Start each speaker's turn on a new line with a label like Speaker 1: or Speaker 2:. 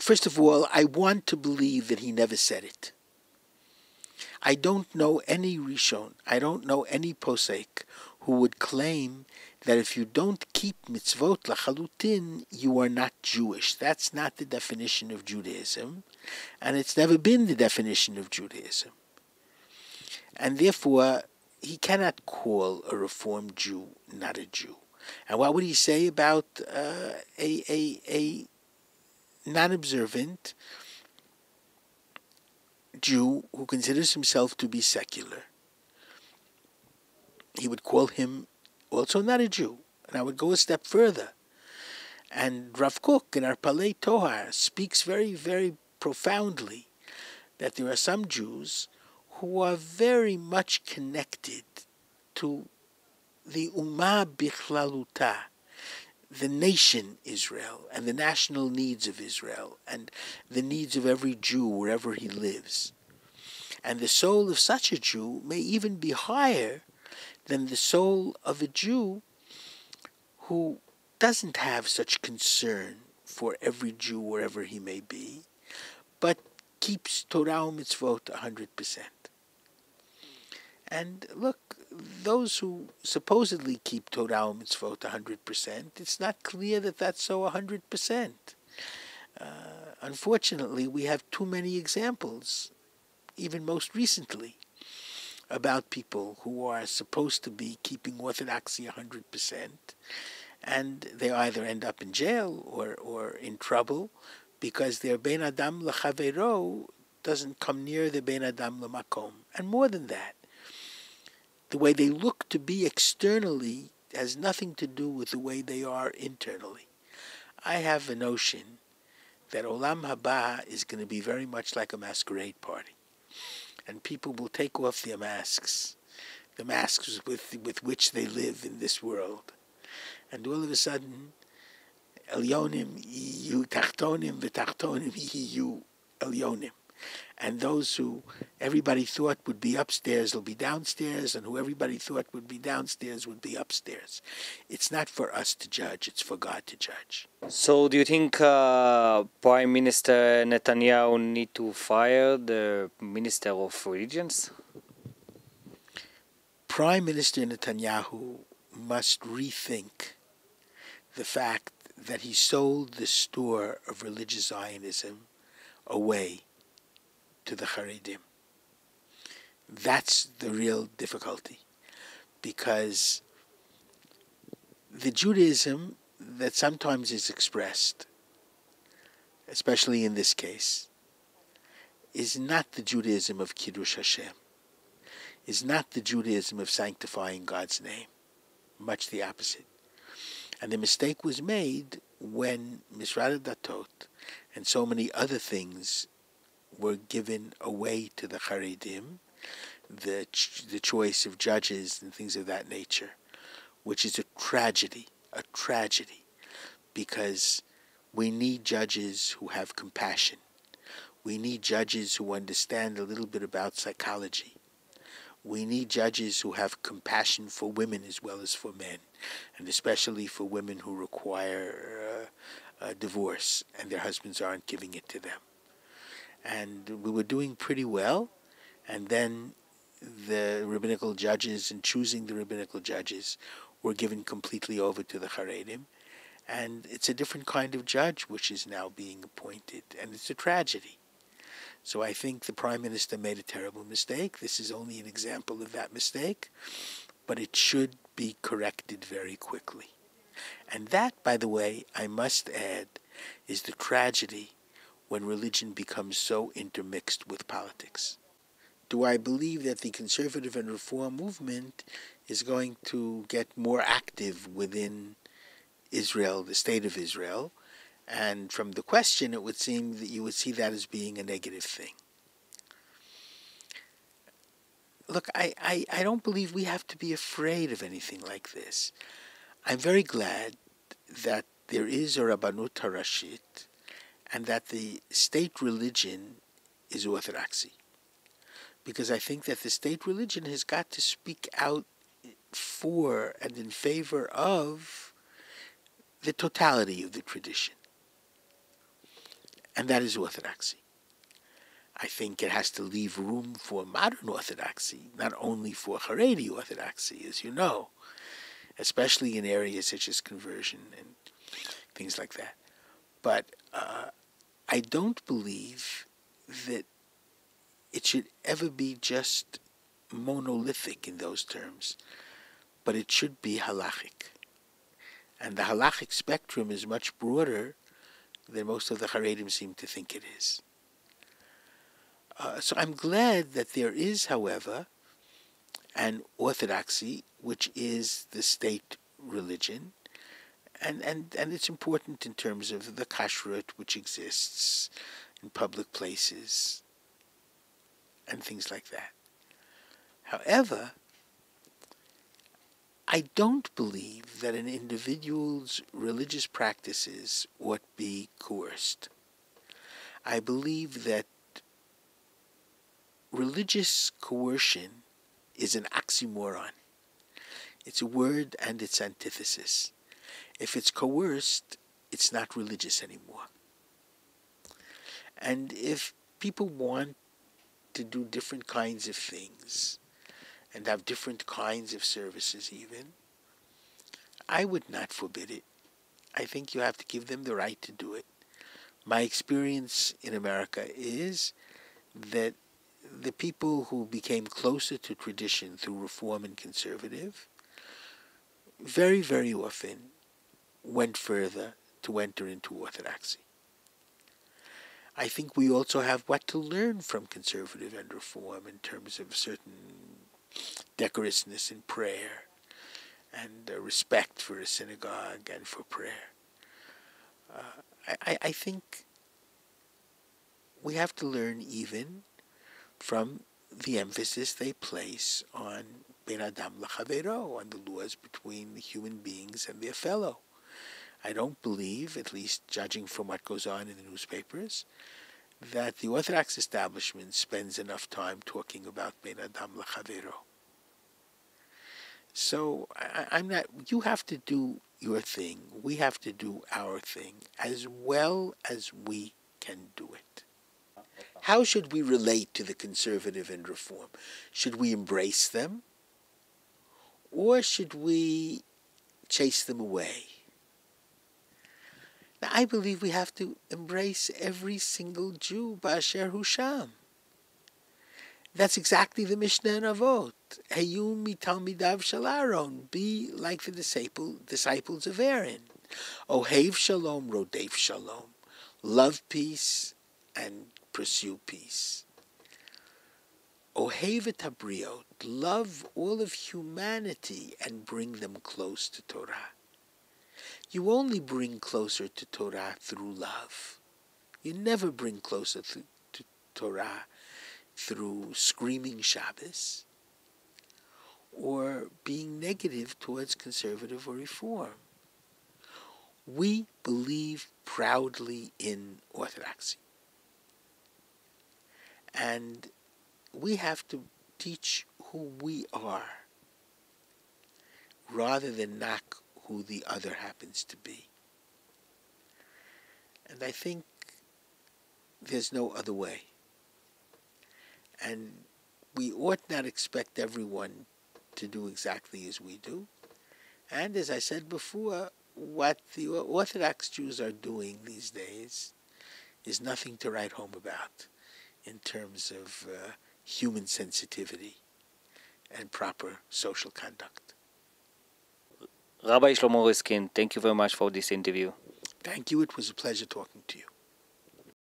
Speaker 1: First of all, I want to believe that he never said it. I don't know any Rishon, I don't know any Posek who would claim that if you don't keep mitzvot lachalutin, you are not Jewish. That's not the definition of Judaism, and it's never been the definition of Judaism. And therefore, he cannot call a Reformed Jew not a Jew. And what would he say about a non-observant Jew who considers himself to be secular? He would call him also not a Jew. And I would go a step further. And Rav Kook in our Palei Tohar speaks very, very profoundly that there are some Jews who are very much connected to the Ummah Bichlaluta, the nation Israel, and the national needs of Israel, and the needs of every Jew wherever he lives. And the soul of such a Jew may even be higher than the soul of a Jew who doesn't have such concern for every Jew wherever he may be, but keeps Torah and mitzvot 100%. And look, those who supposedly keep Torah and mitzvot 100%, it's not clear that that's so 100%. Unfortunately, we have too many examples, even most recently, about people who are supposed to be keeping orthodoxy 100%, and they either end up in jail or in trouble because their Ben Adam L'Chaveiro doesn't come near the Ben Adam L'Makom. And more than that, the way they look to be externally has nothing to do with the way they are internally. I have a notion that Olam Haba is going to be very much like a masquerade party. And people will take off their masks, the masks with which they live in this world. And all of a sudden, Elyonim yiyu tachtonim, v'tachtonim yiyu Elyonim. And those who everybody thought would be upstairs will be downstairs, and who everybody thought would be downstairs would be upstairs. It's not for us to judge, it's for God to judge.
Speaker 2: So do you think Prime Minister Netanyahu need to fire the Minister of Religions?
Speaker 1: Prime Minister Netanyahu must rethink the fact that he sold the store of religious Zionism away to the Haredim. That's the real difficulty, because the Judaism that sometimes is expressed, especially in this case, is not the Judaism of Kiddush Hashem, is not the Judaism of sanctifying God's name, much the opposite. And the mistake was made when Misrad Datot and so many other things were given away to the Haredim, the choice of judges and things of that nature, which is a tragedy, because we need judges who have compassion. We need judges who understand a little bit about psychology. We need judges who have compassion for women as well as for men, and especially for women who require a divorce and their husbands aren't giving it to them. And we were doing pretty well, and then the rabbinical judges and choosing the rabbinical judges were given completely over to the Haredim, and it's a different kind of judge which is now being appointed, and it's a tragedy. So I think the Prime Minister made a terrible mistake. This is only an example of that mistake, but it should be corrected very quickly. And that, by the way, I must add, is the tragedy when religion becomes so intermixed with politics. Do I believe that the conservative and reform movement is going to get more active within Israel, the state of Israel? And from the question, it would seem that you would see that as being a negative thing. Look, I don't believe we have to be afraid of anything like this. I'm very glad that there is a Rabbanut Harashit and that the state religion is Orthodoxy. Because I think that the state religion has got to speak out for and in favor of the totality of the tradition. And that is orthodoxy. I think it has to leave room for modern orthodoxy, not only for Haredi orthodoxy, as you know, especially in areas such as conversion and things like that. But I don't believe that it should ever be just monolithic in those terms, but it should be halachic. And the halachic spectrum is much broader than most of the Haredim seem to think it is. So I'm glad that there is, however, an orthodoxy, which is the state religion, and it's important in terms of the kashrut which exists in public places and things like that. However, I don't believe that an individual's religious practices ought be coerced. I believe that religious coercion is an oxymoron. It's a word and its antithesis. If it's coerced, it's not religious anymore. And if people want to do different kinds of things and have different kinds of services even, I would not forbid it. I think you have to give them the right to do it. My experience in America is that the people who became closer to tradition through Reform and Conservative very, very often went further to enter into Orthodoxy. I think we also have what to learn from Conservative and Reform in terms of certain decorousness in prayer and respect for a synagogue and for prayer. I think we have to learn even from the emphasis they place on Ben Adam L'Chavero, on the laws between the human beings and their fellow. I don't believe, at least judging from what goes on in the newspapers, that the Orthodox establishment spends enough time talking about Ben Adam L'Chavero. So I'm not. You have to do your thing. We have to do our thing as well as we can do it. How should we relate to the conservative and reform? Should we embrace them, or should we chase them away? Now, I believe we have to embrace every single Jew, Ba'asher Hu Sham. That's exactly the Mishnah and Avot. Heyu mitalmidav shel Aaron. Be like the disciples of Aaron. Ohev shalom, rodef shalom. Love peace and pursue peace. Ohev et habriot. Love all of humanity and bring them close to Torah. You only bring closer to Torah through love. You never bring closer to Torah through screaming Shabbos or being negative towards conservative or reform. We believe proudly in orthodoxy. And we have to teach who we are rather than knock who the other happens to be. And I think there's no other way. And we ought not expect everyone to do exactly as we do. And as I said before, what the Orthodox Jews are doing these days is nothing to write home about in terms of human sensitivity and proper social conduct.
Speaker 2: Rabbi Shlomo Riskin, thank you very much for this interview.
Speaker 1: Thank you. It was a pleasure talking to you.